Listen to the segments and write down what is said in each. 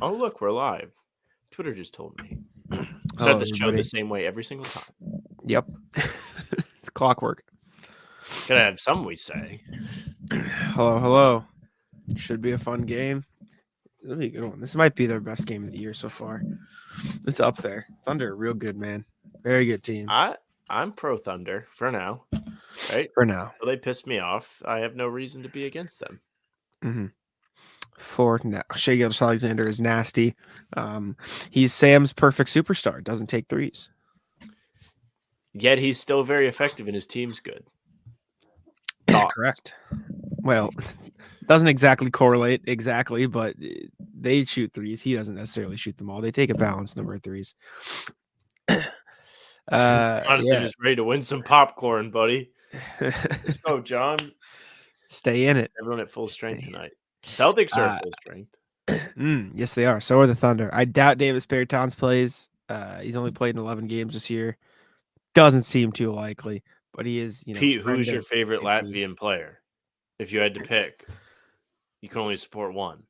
Oh, look, we're live. Twitter just told me. Hello, Start the show everybody. the same way every single time. Yep. It's clockwork. Gotta have some we say. Hello. Should be a fun game. It'll be a good one. This might be their best game of the year so far. It's up there. Thunder, real good, man. Very good team. I'm pro Thunder for now. Right? For now. So they pissed me off. I have no reason to be against them. Mm-hmm. For now. Shai Gilgeous-Alexander is nasty. He's Sam's perfect superstar. Doesn't take threes. Yet he's still very effective and his team's good. Thoughts? Correct. Well, doesn't exactly correlate exactly, but they shoot threes. He doesn't necessarily shoot them all. They take a balanced number of threes. Jonathan Yeah. is ready to win some popcorn, buddy. Let's go, John. Stay in it. Everyone at full strength tonight. Celtics are at full strength. Yes, they are. So are the Thunder. I doubt Davis Bertans plays. He's only played in 11 games this year. Doesn't seem too likely, but he is, Pete, friend who's your of favorite KP. Latvian player? If you had to pick, you can only support one.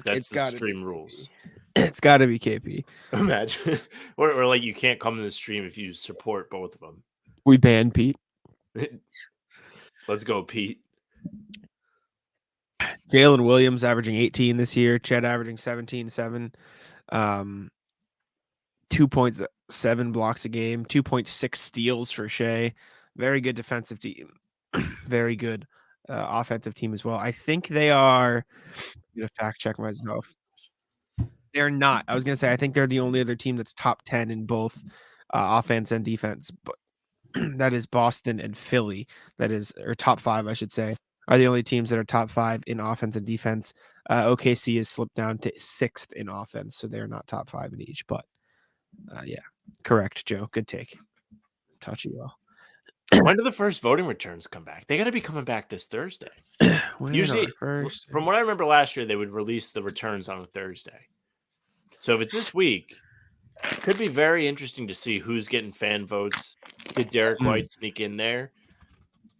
That's the stream rules. It's got to be KP. Imagine, or like you can't come to the stream if you support both of them. We banned Pete. Let's go, Pete. Jalen Williams averaging 18 this year. Chet averaging 17-7. 2.7 blocks a game. 2.6 steals for Shai. Very good defensive team. Very good offensive team as well. I think they are. I'm going to fact check myself. They're not. I was going to say, I think they're the only other team that's top 10 in both offense and defense. But that is Boston and Philly. That is, or top 5, I should say, are the only teams that are top 5 in offense and defense. OKC has slipped down to 6th in offense, so they're not top 5 in each. But yeah, correct, Joe. Good take. Touch you all. When do the first voting returns come back? They got to be coming back this Thursday. Usually, from what I remember last year, they would release the returns on a Thursday. So if it's this week, it could be very interesting to see who's getting fan votes. Did Derek White sneak in there?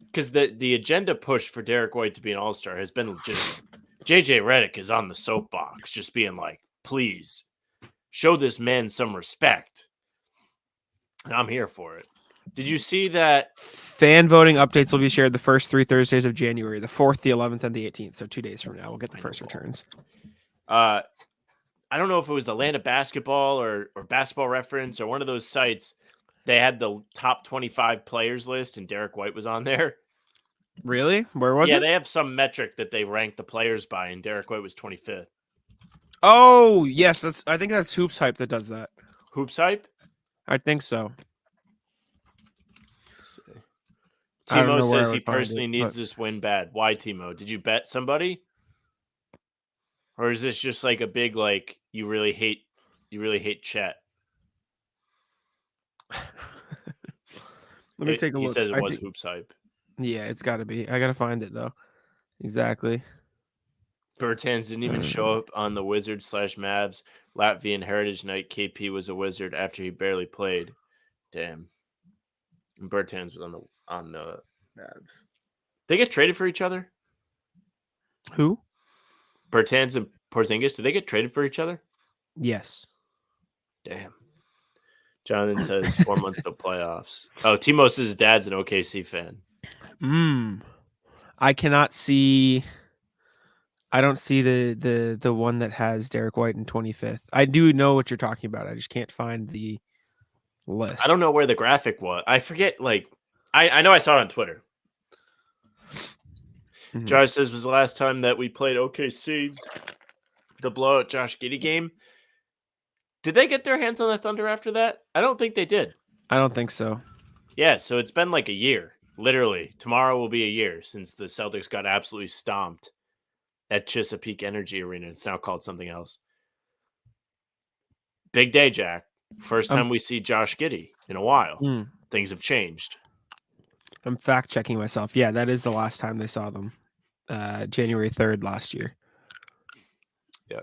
Because the agenda push for Derek White to be an all-star has been legitimate. JJ Redick is on the soapbox, just being like, please, show this man some respect. And I'm here for it. Did you see that? Fan voting updates will be shared the first 3 Thursdays of January, the 4th, the 11th, and the 18th. So 2 days from now, we'll get the first returns. I don't know if it was Atlanta Basketball or Basketball Reference or one of those sites. They had the top 25 players list, and Derek White was on there. Really? Where was it? Yeah, they have some metric that they rank the players by, and Derek White was 25th. Oh, yes. I think that's Hoops Hype that does that. Hoops Hype? I think so. Timo says he personally needs this win bad. Why, Timo? Did you bet somebody? Or is this just like a big, like, you really hate Chet? Let me take a look. He says it was Hoops Hype. Yeah, it's got to be. I got to find it, though. Exactly. Bertans didn't even show up on the Wizards/Mavs Latvian Heritage Night. KP was a Wizard after he barely played. Damn. And Bertans was on the Mavs. They get traded for each other? Who? Bertans and Porzingis, did they get traded for each other? Yes. Damn. Jonathan says 4 months to playoffs. Oh, Timo says his dad's an OKC fan. I cannot see. I don't see the one that has Derek White in 25th. I do know what you're talking about. I just can't find the list. I don't know where the graphic was. I forget. Like, I know I saw it on Twitter. Josh says, was the last time that we played OKC, the blowout Josh Giddey game. Did they get their hands on the Thunder after that? I don't think they did. I don't think so. Yeah, so it's been like a year. Literally, tomorrow will be a year since the Celtics got absolutely stomped at Chesapeake Energy Arena. It's now called something else. Big day, Jack. First time we see Josh Giddey in a while. Things have changed. I'm fact-checking myself. Yeah, that is the last time they saw them. January 3rd last year. Yeah.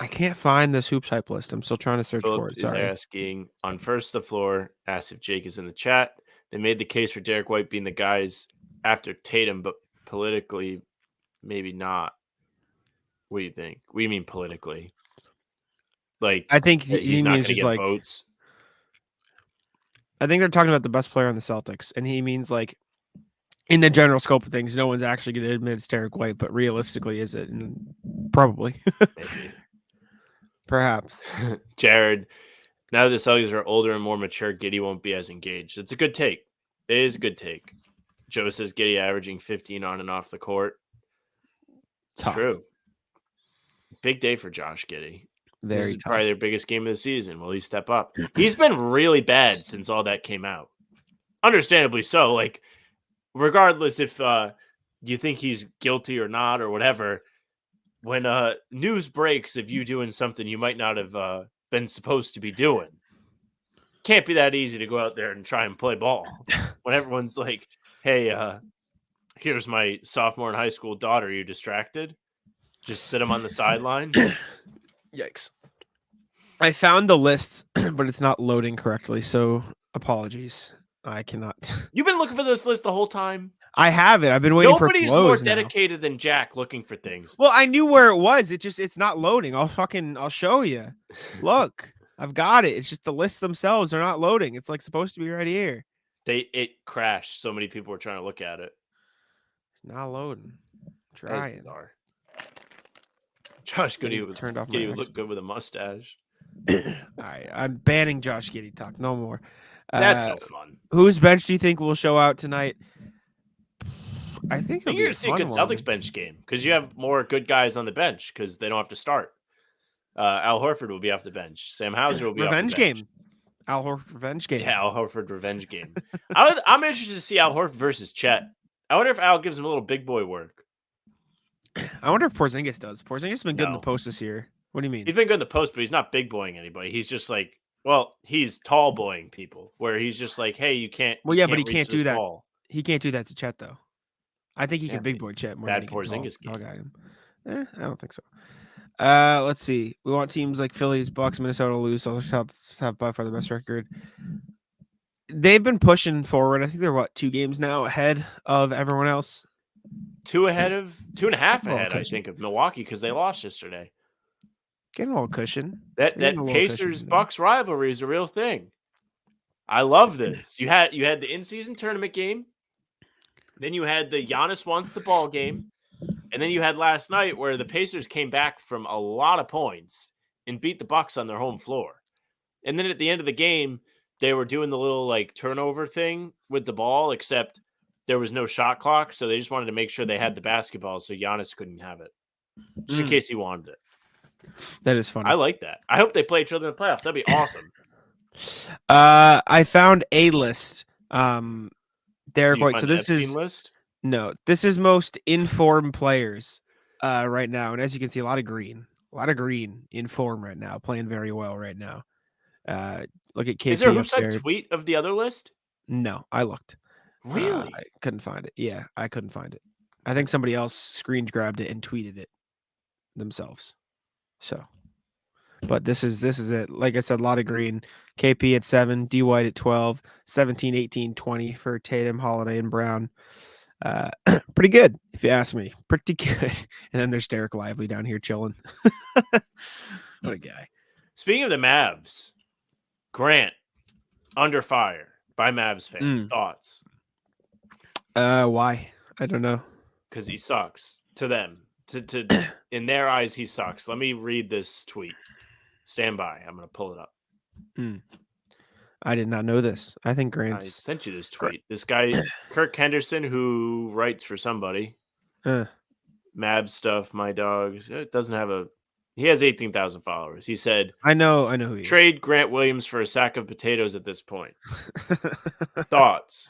I can't find this Hoops Hype list. I'm still trying to search for it. Sorry. Is asking on First the Floor, asked if Jake is in the chat. They made the case for Derek White being the guys after Tatum, but politically, maybe not. What do you think? What do you mean politically? Like, I think he's not going to get votes. I think they're talking about the best player on the Celtics, and he means like in the general scope of things, no one's actually going to admit it's Derek White, but realistically, is it? And probably. Maybe. Perhaps. Jared, now that the Celtics are older and more mature, Giddey won't be as engaged. It's a good take. It is a good take. Joe says Giddey averaging 15 on and off the court. It's true. Big day for Josh Giddey. This is probably their biggest game of the season. Will he step up? He's been really bad since all that came out. Understandably so. Like, regardless if you think he's guilty or not or whatever, when news breaks of you doing something you might not have been supposed to be doing, can't be that easy to go out there and try and play ball. When everyone's like, hey, here's my sophomore in high school daughter. Are you distracted? Just sit him on the sideline. Yikes. I found the list, but it's not loading correctly, so apologies. I cannot. You've been looking for this list the whole time? I have it. I've been waiting for it to load. Nobody's more dedicated than Jack looking for things. Well, I knew where it was. It's not loading. I'll show you. Look, I've got it. It's just the lists themselves are not loading. It's like supposed to be right here. It crashed. So many people were trying to look at it. Not loading. Trying. Josh Giddey would look good with a mustache. All right, I'm banning Josh Giddey talk. No more. That's no fun. Whose bench do you think will show out tonight? I think you're going to see a good Celtics bench game because you have more good guys on the bench because they don't have to start. Al Horford will be off the bench. Sam Hauser will be revenge off the bench. Game. Al Horford revenge game. Yeah, Al Horford revenge game. I'm interested to see Al Horford versus Chet. I wonder if Al gives him a little big boy work. I wonder if Porzingis does. Porzingis has been good in the post this year. What do you mean? He's been good in the post, but he's not big boying anybody. He's just like, well, he's tall boying people where he's just like, hey, you can't. Well, yeah, but he can't do that. He can't do that to Chet, though. I think he can big boy Chet more than he can tall guy him. I don't think so. Let's see. We want teams like Phillies, Bucks, Minnesota lose. So let's have by far the best record. They've been pushing forward. I think they're 2 games now ahead of everyone else. 2 and a half ahead, I think, of Milwaukee because they lost yesterday. Getting a little cushion. That Pacers Bucks rivalry is a real thing. I love this. You had the in-season tournament game, then you had the Giannis wants the ball game, and then you had last night where the Pacers came back from a lot of points and beat the Bucks on their home floor. And then at the end of the game, they were doing the little like turnover thing with the ball, except there was no shot clock, so they just wanted to make sure they had the basketball so Giannis couldn't have it, just in case he wanted it. That is funny. I like that. I hope they play each other in the playoffs. That'd be awesome. I found a list. Derek White. So this is list? No, this is most informed players right now, and as you can see, a lot of green in form right now, playing very well right now. Look at KP. Is there a Hoopside tweet of the other list? No, I looked. Really? I couldn't find it. Yeah, I couldn't find it. I think somebody else screen grabbed it and tweeted it themselves. So, but this is it. Like I said, a lot of green. KP at 7, D White at 12, 17, 18, 20 for Tatum, Holiday, and Brown. Pretty good, if you ask me. Pretty good. And then there's Derek Lively down here chilling. What a guy. Speaking of the Mavs, Grant under fire by Mavs fans. Thoughts? Why? I don't know. Because he sucks to them. To in their eyes, he sucks. Let me read this tweet. Stand by. I'm going to pull it up. I did not know this. I think Grant's... I sent you this tweet. This guy, Kirk Henderson, who writes for somebody. Mavs stuff, my dogs. It doesn't have a... He has 18,000 followers. He said... I know who he is. Trade Grant Williams for a sack of potatoes at this point. Thoughts?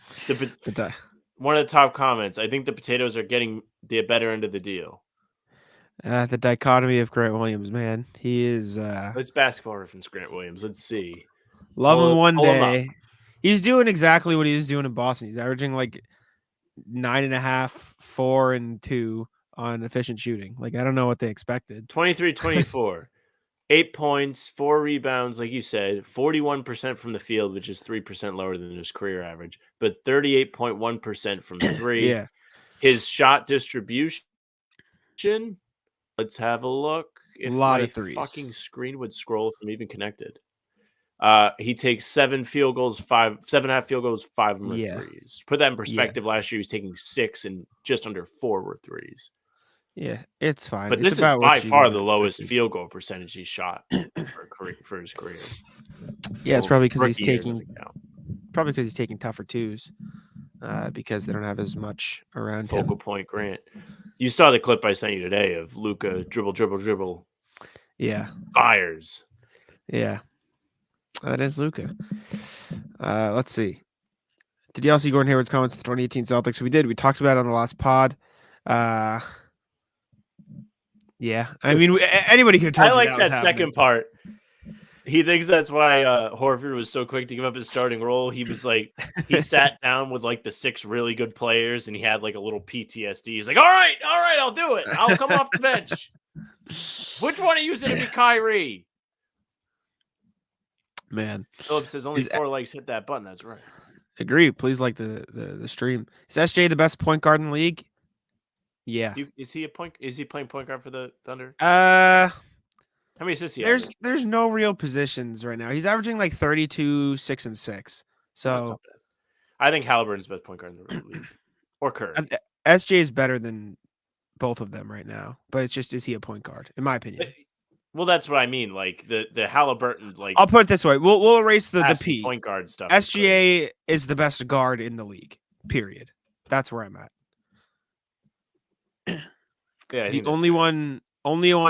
One of the top comments. I think the potatoes are getting the better end of the deal. The dichotomy of Grant Williams, man. He is... Let's basketball reference Grant Williams. Let's see. Love him one day. He's doing exactly what he was doing in Boston. He's averaging like 9.5, 4, and 2 on efficient shooting. Like, I don't know what they expected. 23-24. 8 points, 4 rebounds, like you said, 41% from the field, which is 3% lower than his career average, but 38.1% from 3. Yeah. His shot distribution, let's have a look. lot my of threes. Fucking screen would scroll if I'm even connected. He takes 7 field goals, 7.5 field goals, 5 of them are threes. Put that in perspective. Last year he was taking 6 and just under 4 were threes. Yeah, it's fine. But it's this is by far the lowest field goal percentage he shot for his career. Yeah, it's probably because he's taking tougher twos. Because they don't have as much around focal point Grant. You saw the clip I sent you today of Luka dribble. Yeah. Fires. Yeah. That is Luka. Let's see. Did y'all see Gordon Hayward's comments on the 2018 Celtics? We did. We talked about it on the last pod. Yeah. I mean, anybody could have told you that was second part. He thinks that's why Horford was so quick to give up his starting role. He was like, he sat down with like the 6 really good players and he had like a little PTSD. He's like, all right, I'll do it. I'll come off the bench. Which one of you is going to be Kyrie? Man. Phillips says only 4 legs hit that button. That's right. Agree. Please like the stream. Is SJ the best point guard in the league? Yeah. Is he playing point guard for the Thunder? How many assists? There's no real positions right now. He's averaging like 32, 6, and 6. So I think Halliburton's the best point guard in the league. Or Curry. SJ is better than both of them right now. But it's just, is he a point guard? In my opinion. Well, that's what I mean. Like the Halliburton, like I'll put it this way. We'll erase the P. Point guard stuff. SGA is the best guard in the league. Period. That's where I'm at. Yeah, the only one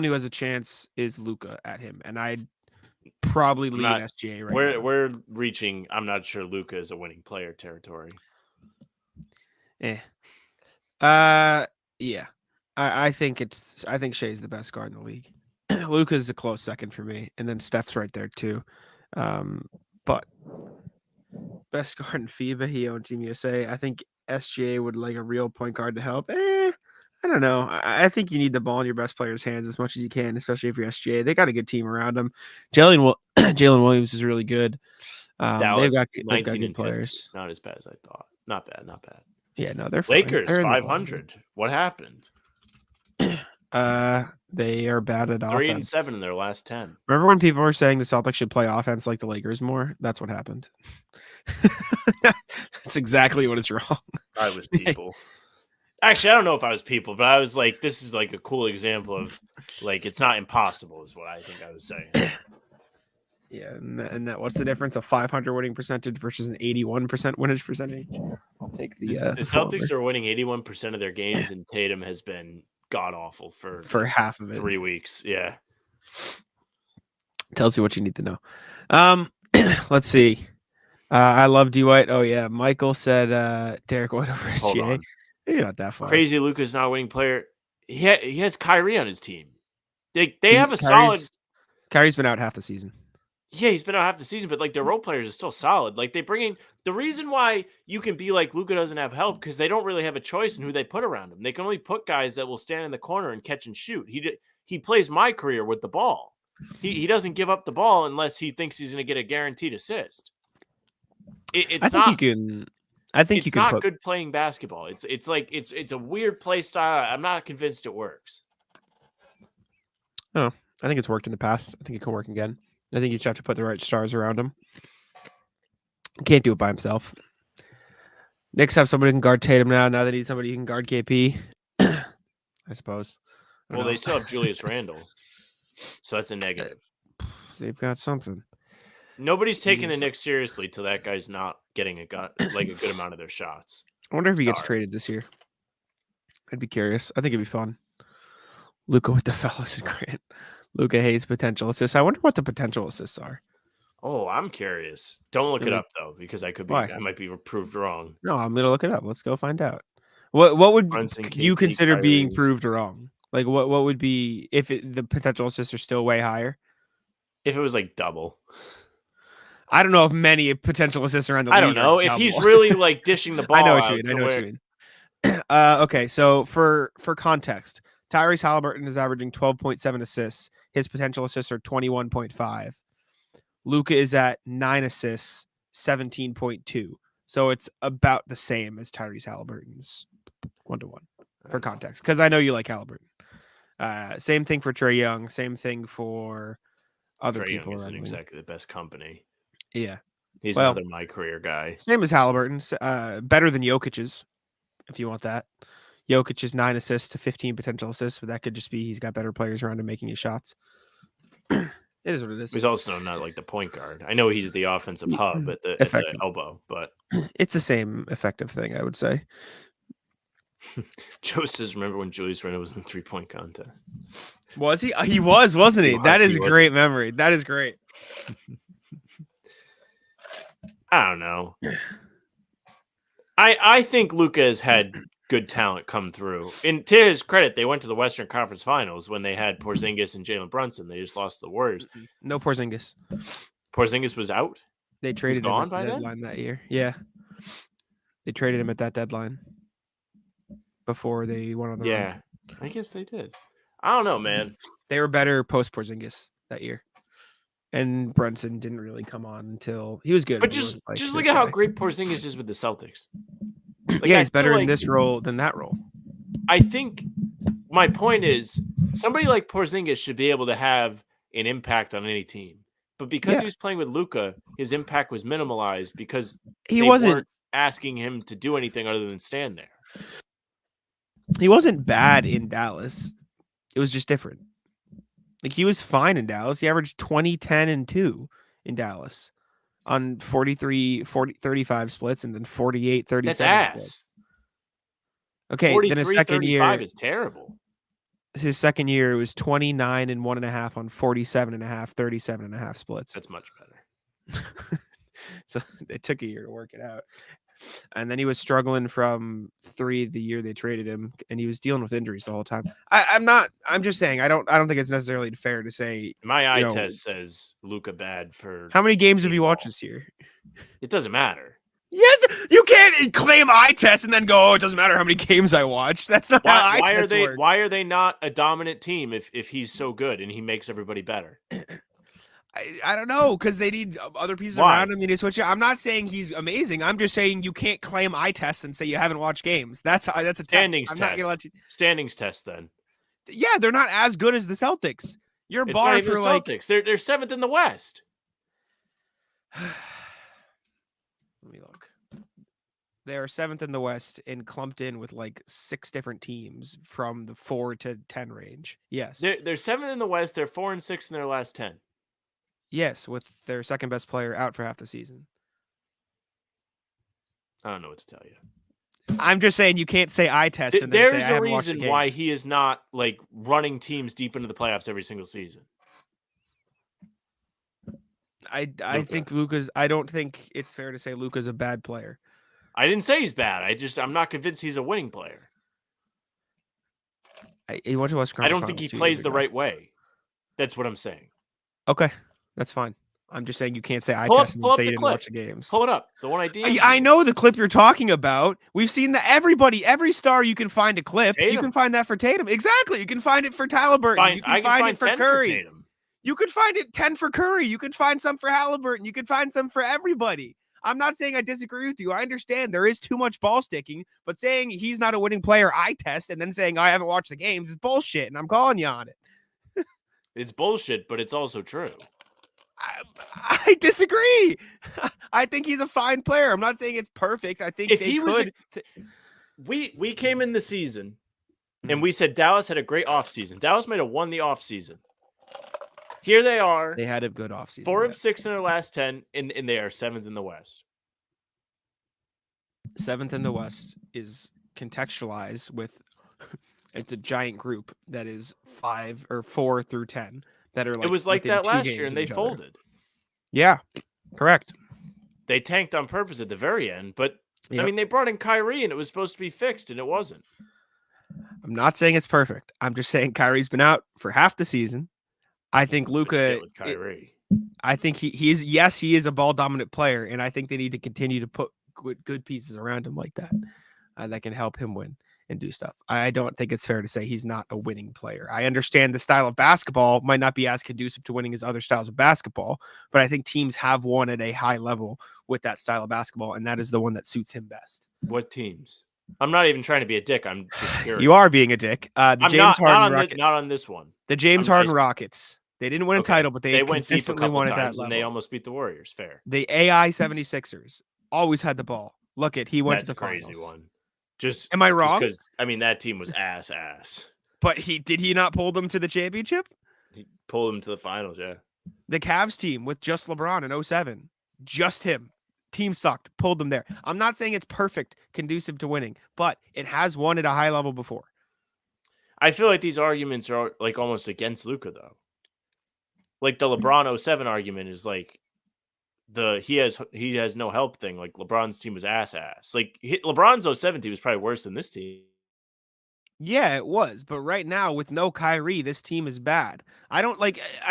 who has a chance is Luka at him, and I'd probably lean SGA right now. We're reaching. I'm not sure Luka is a winning player territory. Yeah. I think Shai's the best guard in the league. Luka's a close second for me, and then Steph's right there too. But best guard in FIBA, he owns Team USA. I think SGA would like a real point guard to help. I don't know. I think you need the ball in your best player's hands as much as you can, especially if you're SGA. They got a good team around them. Jalen Williams is really good. They've got good players. Not as bad as I thought. Not bad. Yeah, no, they're Lakers 500. What happened? They are bad at 3 and 7 in their last 10. Remember when people were saying the Celtics should play offense like the Lakers more? That's what happened. That's exactly what is wrong. I was people. Actually, I don't know if I was people, but I was like, this is like a cool example of like it's not impossible, is what I think I was saying. Yeah, and that what's the difference of 500 winning percentage versus an 81% winnage percentage? I'll take the Celtics are winning 81% of their games, and Tatum has been god awful for half of it. 3 weeks. Yeah, tells you what you need to know. Let's see. I love D White. Oh yeah, Michael said Derek White over SGA. Maybe not that far. Crazy Luka's not a winning player. He has Kyrie on his team. They have a solid. Kyrie's been out half the season. Yeah, he's been out half the season, but like their role players are still solid. Like they bring in the reason why you can be like Luka doesn't have help because they don't really have a choice in who they put around him. They can only put guys that will stand in the corner and catch and shoot. He plays my career with the ball. He doesn't give up the ball unless he thinks he's going to get a guaranteed assist. I think you can put good playing basketball. It's like it's a weird play style. I'm not convinced it works. Oh, I think it's worked in the past. I think it can work again. I think you just have to put the right stars around him. Can't do it by himself. Knicks have somebody who can guard Tatum now. Now they need somebody who can guard KP. I suppose. They still have Julius Randle, so that's a negative. They've got something. Nobody's taking the Knicks seriously till that guy's not getting a good amount of their shots. I wonder if he gets traded this year. I'd be curious. I think it'd be fun. Luka with the fellas and Grant. Luka Hayes potential assists. I wonder what the potential assists are. Oh, I'm curious. Don't look it up though, because I might be proved wrong. No, I'm gonna look it up. Let's go find out. What would you consider being proved wrong? Like what would be if the potential assists are still way higher? If it was like double. I don't know if many potential assists around the league. I don't know if he's really like dishing the ball. I know what you mean. Okay, so for context, Tyrese Halliburton is averaging 12.7 assists. His potential assists are 21.5. Luka is at 9 assists, 17.2. So it's about the same as Tyrese Halliburton's 1-to-1 for context. Because I know you like Halliburton. Same thing for Trae Young. Same thing for other Trae people. Young isn't around exactly the best company. Yeah. He's another my career guy. Same as Halliburton. Better than Jokic's, if you want that. Jokic is 9 assists to 15 potential assists, but that could just be he's got better players around him making his shots. It is what it is. He's also not like the point guard. I know he's the offensive hub at the elbow, but it's the same effective thing, I would say. Joe says, remember when Julius Randle was in the 3-point contest? Was he? He was, wasn't he? That is a great memory. That is great. I don't know. I think Luka has had good talent come through. And to his credit, they went to the Western Conference Finals when they had Porzingis and Jalen Brunson. They just lost to the Warriors. No Porzingis. Porzingis was out? They traded him at the deadline that year. Yeah. They traded him at that deadline before they went on the run. I guess they did. I don't know, man. They were better post Porzingis that year. And Brunson didn't really come on until he was good. But just look at how great Porzingis is with the Celtics. Like, yeah, he's better in this role than that role. I think my point is somebody like Porzingis should be able to have an impact on any team. But because he was playing with Luka, his impact was minimalized because he wasn't asking him to do anything other than stand there. He wasn't bad in Dallas. It was just different. Like, he was fine in Dallas. He averaged 20, 10, and 2 in Dallas on 35 splits and then 48, 37 splits. Okay, then his second year is terrible. His second year it was 29 and 1.5 on 47.5, 37.5 splits. That's much better. So it took a year to work it out. And then he was struggling from 3 the year they traded him, and he was dealing with injuries the whole time. I'm just saying I don't think it's necessarily fair to say my eye test says Luka bad for how many games have you watched this year? It doesn't matter. Yes, you can't claim eye test and then go, oh, it doesn't matter how many games I watched. That's not how eye test works. Why are they not a dominant team if he's so good and he makes everybody better? I don't know, because they need other pieces around him. They need to switch it. I'm not saying he's amazing. I'm just saying you can't claim eye test and say you haven't watched games. That's a standings test. I'm not gonna let you standings test then. Yeah, they're not as good as the Celtics. Your bar for like Celtics. They're 7th in the West. Let me look. They are 7th in the West and clumped in with like 6 different teams from the 4 to 10 range. Yes, they're 7th in the West. They're 4 and 6 in their last 10. Yes, with their second best player out for half the season. I don't know what to tell you. I'm just saying you can't say eye test. And there's a reason why he is not like running teams deep into the playoffs every single season. I think Luka's. I don't think it's fair to say Luka's a bad player. I didn't say he's bad. I'm not convinced he's a winning player. I don't think he plays the right way. That's what I'm saying. Okay. That's fine. I'm just saying you can't say eye test and say you didn't watch the games. Pull it up. The one I know the clip you're talking about. We've seen that every star you can find a clip. Tatum. You can find that for Tatum. Exactly. You can find it for Halliburton. You can find it for Curry. You could find it 10 for Curry. You could find some for Halliburton. You could find some for everybody. I'm not saying I disagree with you. I understand there is too much ball sticking, but saying he's not a winning player eye test and then saying I haven't watched the games is bullshit, and I'm calling you on it. It's bullshit, but it's also true. I disagree. I think he's a fine player. I'm not saying it's perfect. I think we came in the season and we said Dallas had a great offseason. Dallas might have won the offseason. Here they are. They had a good offseason. 4 of 6 in their last 10, and they are 7th in the West. 7th in the West is contextualized with it's a giant group that is 5 or 4 through 10. That are like it was like that last year, and they folded. Yeah, correct. They tanked on purpose at the very end, but I mean, they brought in Kyrie, and it was supposed to be fixed, and it wasn't. I'm not saying it's perfect. I'm just saying Kyrie's been out for half the season. I think Luka. I think he is. Yes, he is a ball dominant player, and I think they need to continue to put good pieces around him like that that can help him win and do stuff. I don't think it's fair to say he's not a winning player. I understand the style of basketball might not be as conducive to winning as other styles of basketball, but I think teams have won at a high level with that style of basketball, and that is the one that suits him best. What teams? I'm not even trying to be a dick. I'm just curious. You are being a dick. Not on this one. The James Harden Rockets. They didn't win a title, but they went deep a consistently couple won at that times, level. and they almost beat the Warriors. Fair. The AI 76ers always had the ball. Look he went to the finals. Crazy one. Just am I wrong? Because that team was ass. But did he not pull them to the championship? He pulled them to the finals. Yeah. The Cavs team with just LeBron in 2007, just him. Team sucked, pulled them there. I'm not saying it's perfect, conducive to winning, but it has won at a high level before. I feel like these arguments are like almost against Luka though. Like the LeBron 07 argument is like he has no help thing. Like LeBron's team was ass. Like LeBron's 07 team was probably worse than this team. Yeah, it was. But right now, with no Kyrie, this team is bad. I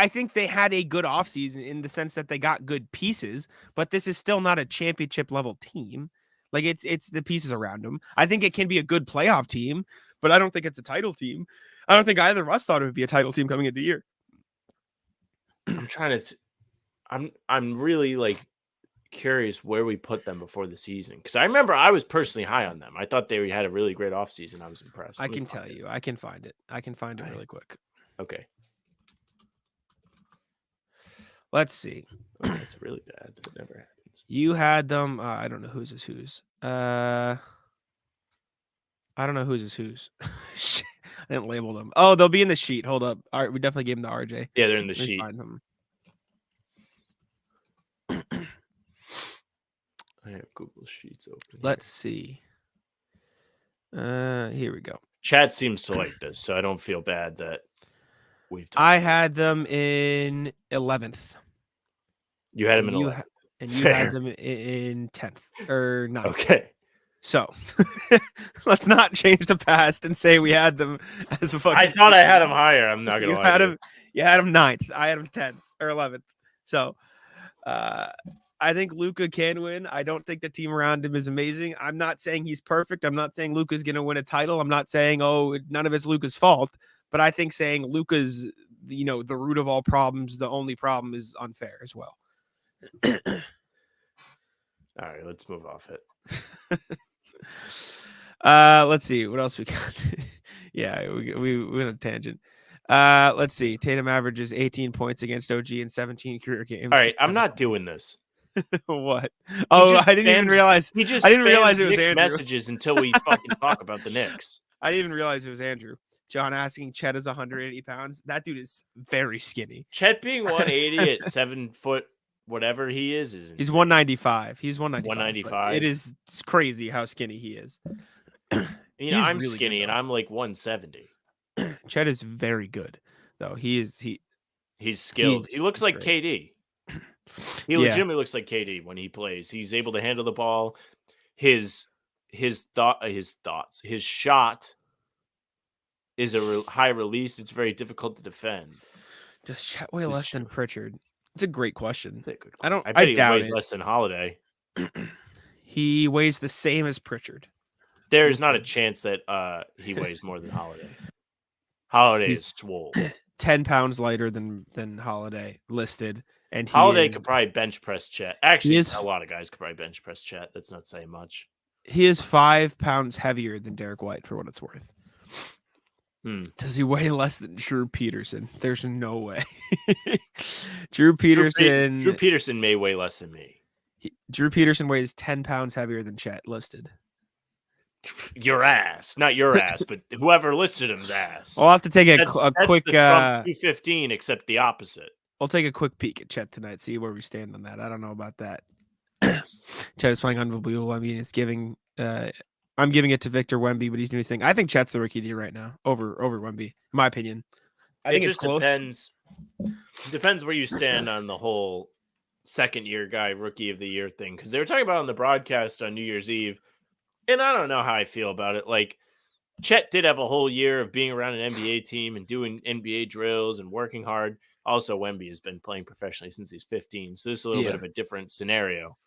think they had a good offseason in the sense that they got good pieces, but this is still not a championship level team. Like it's the pieces around them. I think it can be a good playoff team, but I don't think it's a title team. I don't think either of us thought it would be a title team coming into the year. I'm really like curious where we put them before the season, because I remember I was personally high on them. I thought they had a really great offseason. I was impressed. I can tell you. I can find it. I can find it really quick. Okay. Let's see. Oh, it's really bad. It never happens. You had them. I don't know whose is whose. I don't know whose is whose. I didn't label them. Oh, they'll be in the sheet. Hold up. All right, we definitely gave them to RJ. Yeah, they're in the sheet. Find them. I have Google Sheets open. Let's see. Here we go. Chat seems to like this, so I don't feel bad that we've done I had them in 11th. You had them in 11th. And you had them in 10th or 9th. Okay. So let's not change the past and say we had them as a fucking. I thought I had them higher. I'm not gonna lie. You had them 9th. I had them 10th or 11th. So I think Luka can win. I don't think the team around him is amazing. I'm not saying he's perfect. I'm not saying Luka's going to win a title. I'm not saying, none of it's Luka's fault. But I think saying Luka's, the root of all problems, the only problem is unfair as well. All right, let's move off it. Let's see. What else we got? Yeah, we went on a tangent. Let's see. Tatum averages 18 points against OG in 17 career games. All right, I'm not doing this. What? I didn't even realize. I didn't realize it was Andrew. Messages until we fucking talk about the Knicks. I didn't even realize it was Andrew. John asking Chet is 180 pounds. That dude is very skinny. Chet being 180 at 7 foot, whatever he is insane. He's 195. He's 195. 195. It's crazy how skinny he is. I'm really skinny and I'm like 170. Chet is very good, though. He's skilled. He looks like great. KD. He legitimately looks like KD when he plays. He's able to handle the ball. His shot is a high release. It's very difficult to defend. Does Chet weigh less than Pritchard? It's a great question. It's a good question. I bet he weighs less than Holiday. He weighs the same as Pritchard. There is not a chance that he weighs more than Holiday. Holiday is swole. 10 pounds lighter than Holiday listed. And Holiday could probably bench press Chet. Actually, a lot of guys could probably bench press Chet. That's not saying much. He is 5 pounds heavier than Derek White, for what it's worth. Does he weigh less than Drew Peterson? There's no way. Drew Peterson may weigh less than me. Drew Peterson weighs 10 pounds heavier than Chet listed. Your ass, not your ass, but whoever listed him's ass. I'll have to take a quick the Trump 215, except the opposite. I'll take a quick peek at Chet tonight, see where we stand on that. I don't know about that. Chet is playing unbelievable. I mean, I'm giving it to Victor Wemby, but he's doing his thing. I think Chet's the rookie of the year right now, over Wemby, in my opinion. I think it's close. Depends where you stand on the whole second-year guy rookie of the year thing, because they were talking about on the broadcast on New Year's Eve, and I don't know how I feel about it. Like, Chet did have a whole year of being around an NBA team and doing NBA drills and working hard. Also, Wemby has been playing professionally since he's 15, so this is a little bit of a different scenario.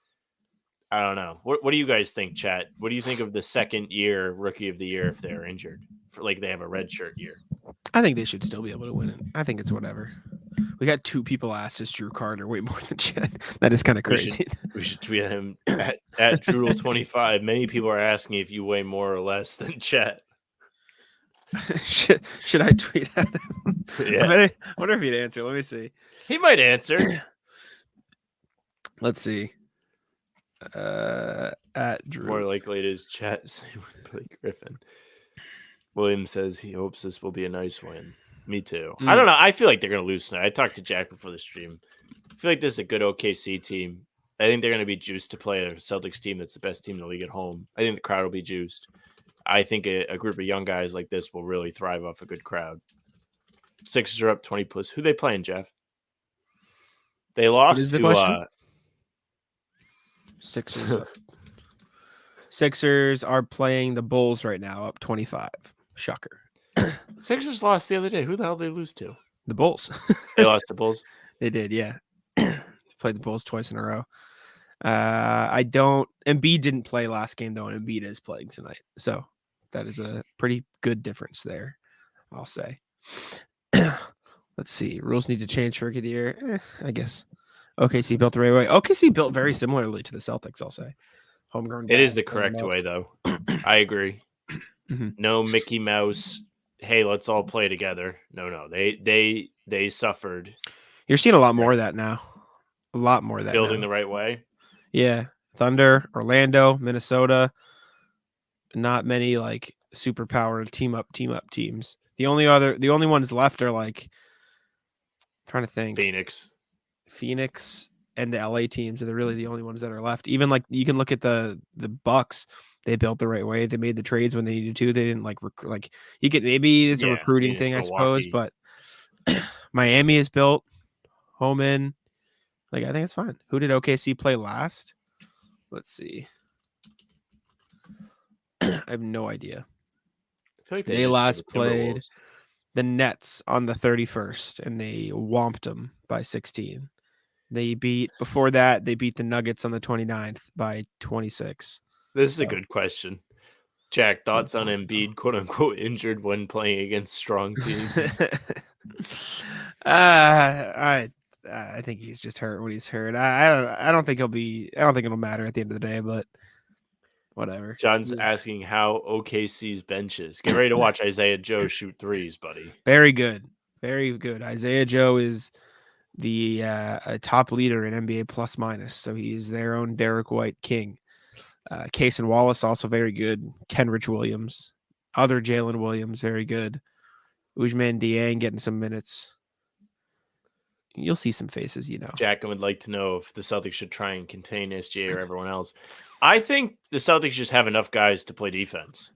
I don't know. What do you guys think, chat? What do you think of the second year rookie of the year if they're injured? They have a red shirt year. I think they should still be able to win it. I think it's whatever. We got 2 people asked us Jrue Carter way more than Chet. That is kind of crazy. We should tweet him at Drudel25. Many people are asking if you weigh more or less than Chet. Should I tweet at him? Yeah. I wonder if he'd answer. Let me see. He might answer. Let's see. At Jrue. More likely it is Chet. Same with Blake Griffin. William says he hopes this will be a nice win. Me too. I don't know. I feel like they're going to lose tonight. I talked to Jack before the stream. I feel like this is a good OKC team. I think they're going to be juiced to play a Celtics team that's the best team in the league at home. I think the crowd will be juiced. I think a group of young guys like this will really thrive off a good crowd. Sixers are up 20 plus. Who they playing, Jeff? They lost to Sixers. Sixers are playing the Bulls right now, up 25. Shocker. Sixers lost the other day. Who the hell did they lose to? The Bulls. They lost to Bulls? They did, yeah. Played the Bulls twice in a row. Embiid didn't play last game, though, and Embiid is playing tonight. So that is a pretty good difference there, I'll say. Let's see. Rules need to change for Rookie of the Year. I guess. OKC built the right way. OKC built very similarly to the Celtics, I'll say. Homegrown. It is the correct way, though. I agree. No Mickey Mouse. Hey, let's all play together. No. They suffered. You're seeing a lot more of that now. A lot more of that. Building the right way. Yeah. Thunder, Orlando, Minnesota. Not many like superpower team up teams. The only ones left are like, I'm trying to think. Phoenix and the LA teams are really the only ones that are left. Even like you can look at the Bucks. They built the right way. They made the trades when they needed to. They didn't you could maybe it's a recruiting thing, I suppose, but Miami is built home in. Like I think it's fine. Who did OKC play last? Let's see. I have no idea. I feel like they last played the Nets on the 31st, and they whomped them by 16. Before that, they beat the Nuggets on the 29th by 26. This is a good question. Jack, thoughts on Embiid, quote unquote, injured when playing against strong teams? I think he's just hurt when he's hurt. I don't think it'll matter at the end of the day, but whatever. John's asking how OKC's bench is. Get ready to watch Isaiah Joe shoot threes, buddy. Very good. Very good. Isaiah Joe is the top leader in NBA plus minus, so he's their own Derek White king. Case and Wallace also very good. Kenrich Williams, other Jalen Williams, very good. Ousmane Dieng getting some minutes. You'll see some faces, Jack would like to know if the Celtics should try and contain SGA or everyone else. I think the Celtics just have enough guys to play defense.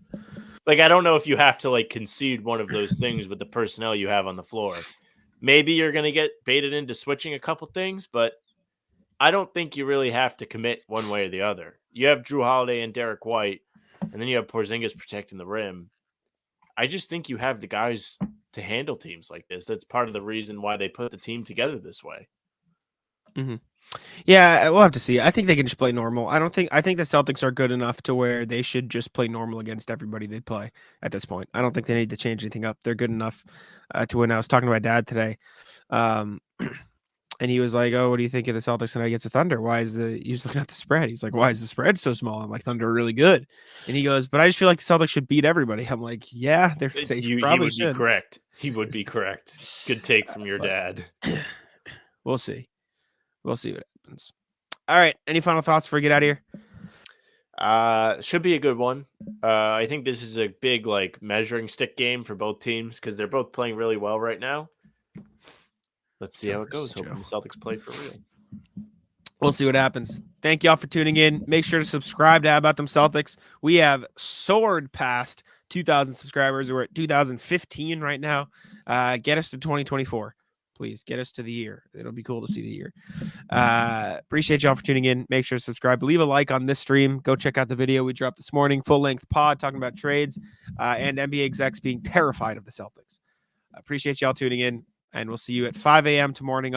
Like, I don't know if you have to concede one of those things with the personnel you have on the floor. Maybe you're going to get baited into switching a couple things, but I don't think you really have to commit one way or the other. You have Jrue Holiday and Derek White, and then you have Porzingis protecting the rim. I just think you have the guys to handle teams like this. That's part of the reason why they put the team together this way. Mm-hmm. Yeah, we'll have to see. I think they can just play normal. I think the Celtics are good enough to where they should just play normal against everybody they play at this point. I don't think they need to change anything up. They're good enough to win. I was talking to my dad today, and he was like, "Oh, what do you think of the Celtics tonight against the Thunder? He was looking at the spread. He's like, why is the spread so small? I'm like, Thunder are really good. And he goes, but I just feel like the Celtics should beat everybody. I'm like, yeah, they probably should. Be correct. He would be correct. Good take from your dad. We'll see. We'll see what happens. All right. Any final thoughts before we get out of here? Should be a good one. I think this is a big measuring stick game for both teams because they're both playing really well right now. Let's see how it goes. Hoping the Celtics play for real. We'll see what happens. Thank y'all for tuning in. Make sure to subscribe to How About Them Celtics. We have soared past 2,000 subscribers. We're at 2015 right now. Get us to 2024. Please get us to the year. It'll be cool to see the year. Appreciate y'all for tuning in. Make sure to subscribe. Leave a like on this stream. Go check out the video we dropped this morning. Full-length pod talking about trades and NBA execs being terrified of the Celtics. Appreciate y'all tuning in. And we'll see you at 5 a.m. tomorrow morning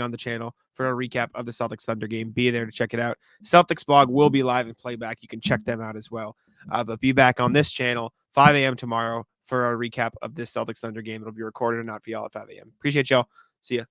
on the channel for a recap of the Celtics Thunder game. Be there to check it out. Celtics blog will be live and playback. You can check them out as well. But be back on this channel 5 a.m. tomorrow for a recap of this Celtics Thunder game. It'll be recorded and out for y'all at 5 a.m. Appreciate y'all. See ya.